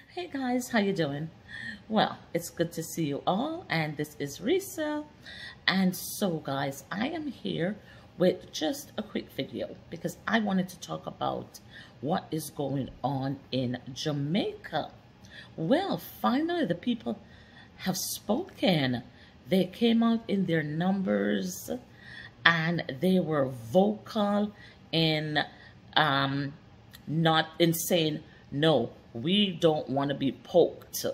Hey guys, how you doing? Well, it's good to see you all, and this is Risa. And so guys, I am here with just a quick video because I wanted to talk about what is going on in Jamaica. Well, finally the people have spoken. They came out in their numbers and they were vocal in not in saying, no, we don't want to be poked.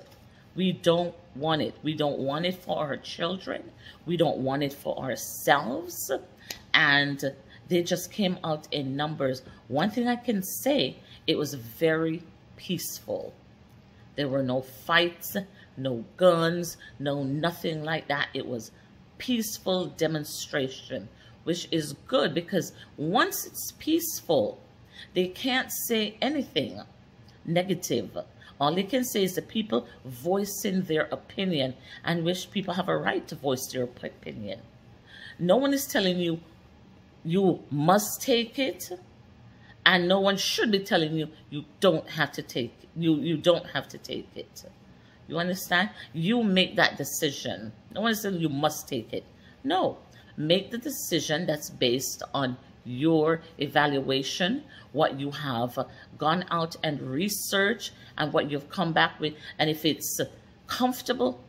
We don't want it. We don't want it for our children. We don't want it for ourselves. And they just came out in numbers. One thing I can say, it was very peaceful. There were no fights, no guns, no nothing like that. It was peaceful demonstration, which is good because once it's peaceful, they can't say anything negative. All they can say is the people voicing their opinion, and which people have a right to voice their opinion. No one is telling you you must take it, and no one should be telling you you don't have to take it. You don't have to take it. You understand? You make that decision. No one is saying you must take it. No, make the decision that's based on your evaluation, what you have gone out and researched, and what you've come back with. And if it's comfortable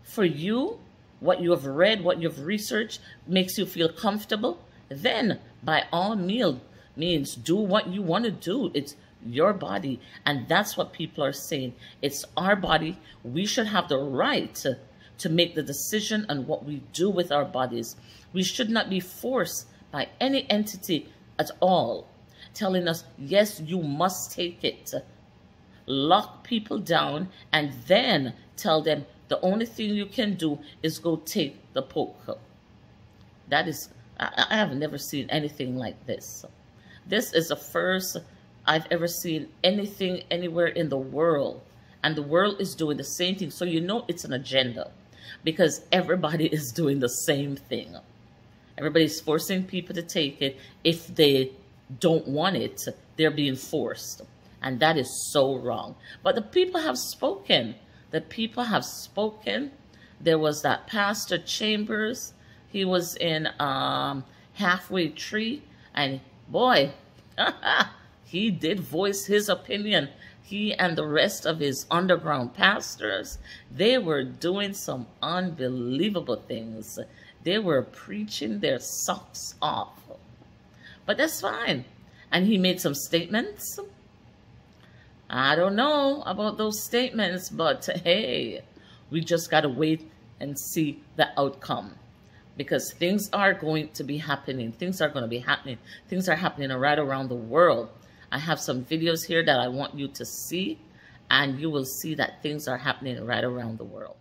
for you, what you have read, what you've researched makes you feel comfortable, then by all means do what you want to do. It's your body, and that's what people are saying. It's our body. We should have the right to make the decision on what we do with our bodies. We should not be forced by any entity at all, telling us, yes, you must take it. Lock people down and then tell them the only thing you can do is go take the poke. That is, I have never seen anything like this. This is the first I've ever seen anything anywhere in the world. And the world is doing the same thing. So you know it's an agenda because everybody is doing the same thing. Everybody's forcing people to take it. If they don't want it, they're being forced. And that is so wrong. But the people have spoken. The people have spoken. There was that Pastor Chambers. He was in Halfway Tree. And boy, he did voice his opinion. He and the rest of his underground pastors, they were doing some unbelievable things. They were preaching their socks off. But that's fine. And he made some statements. I don't know about those statements, but hey, we just got to wait and see the outcome. Because things are going to be happening. Things are going to be happening. Things are happening right around the world. I have some videos here that I want you to see, and you will see that things are happening right around the world.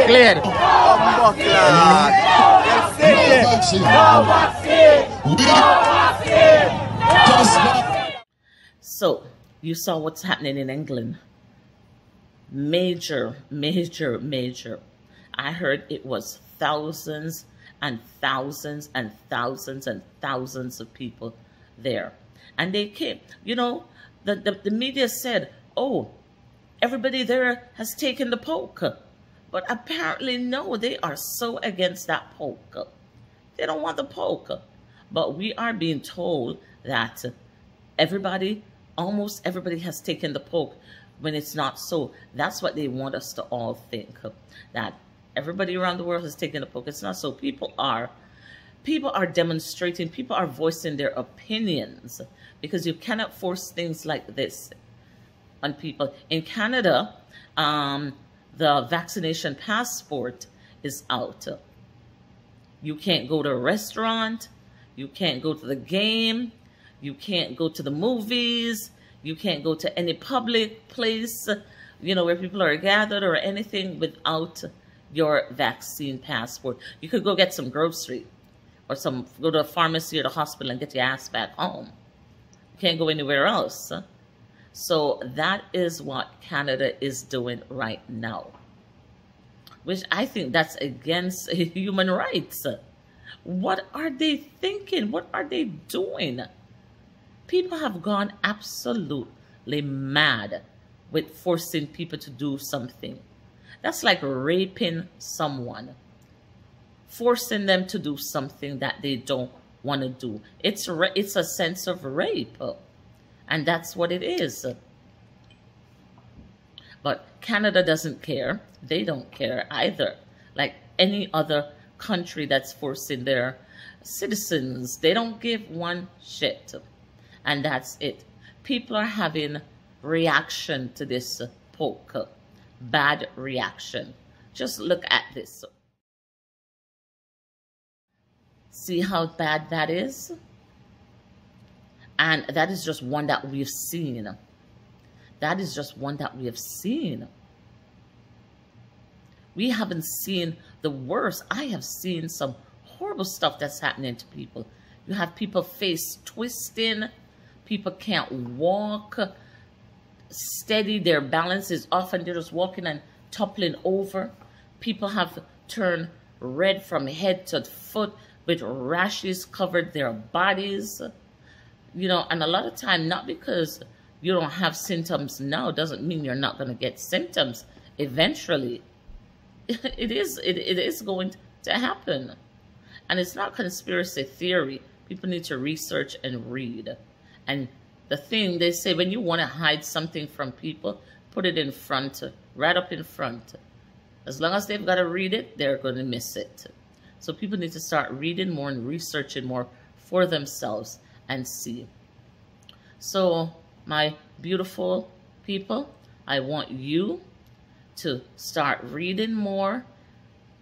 Clear. So, you saw what's happening in England. Major. I heard it was thousands and thousands and thousands and thousands of people there. And they came, you know, the media said, oh, everybody there has taken the poke. But apparently, no, they are so against that poke. They don't want the poke. But we are being told that everybody, almost everybody has taken the poke when it's not so. That's what they want us to all think, that everybody around the world has taken the poke. It's not so. People are demonstrating, people are voicing their opinions, because you cannot force things like this on people. In Canada, the vaccination passport is out. You can't go to a restaurant, you can't go to the game, you can't go to the movies, you can't go to any public place, you know, where people are gathered or anything without your vaccine passport. You could go get some grocery or go to a pharmacy or the hospital and get your ass back home. You can't go anywhere else. So that is what Canada is doing right now, which I think that's against human rights. What are they thinking? What are they doing? People have gone absolutely mad with forcing people to do something. That's like raping someone, forcing them to do something that they don't want to do. It's a sense of rape, and that's what it is. But Canada doesn't care. They don't care either. Like any other country that's forcing their citizens, they don't give one shit. And that's it. People are having reaction to this poke. Bad reaction. Just look at this. See how bad that is? And that is just one that we've seen. That is just one that we have seen. We haven't seen the worst. I have seen some horrible stuff that's happening to people. You have people face twisting. People can't walk steady. Their balance is off and they're just walking and toppling over. People have turned red from head to foot with rashes covered their bodies. You know, and a lot of time, not because you don't have symptoms now doesn't mean you're not going to get symptoms eventually. It is going to happen. And it's not conspiracy theory. People need to research and read. And the thing they say, when you want to hide something from people, put it in front, right up in front. As long as they've got to read it, they're going to miss it. So people need to start reading more and researching more for themselves and see. So my beautiful people, I want you to start reading more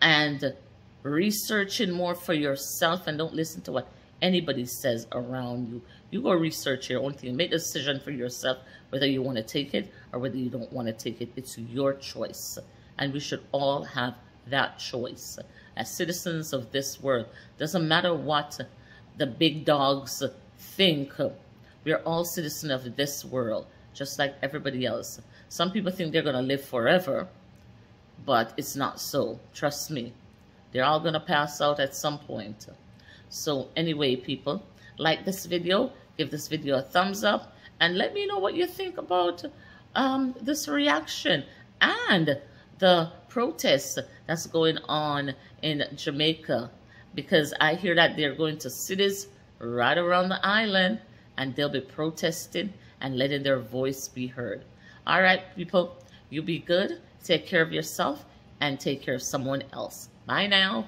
and researching more for yourself, and don't listen to what anybody says around you. You go research your own thing. Make a decision for yourself whether you want to take it or whether you don't want to take it. It's your choice. And we should all have that choice. As citizens of this world, doesn't matter what the big dogs think. We are all citizens of this world, just like everybody else. Some people think they're going to live forever, but it's not so. Trust me. They're all going to pass out at some point. So anyway, people, like this video, give this video a thumbs up, and let me know what you think about this reaction and the protests that's going on in Jamaica, because I hear that they're going to cities right around the island and they'll be protesting and letting their voice be heard. All right, people, you be good, take care of yourself, and take care of someone else. Bye now.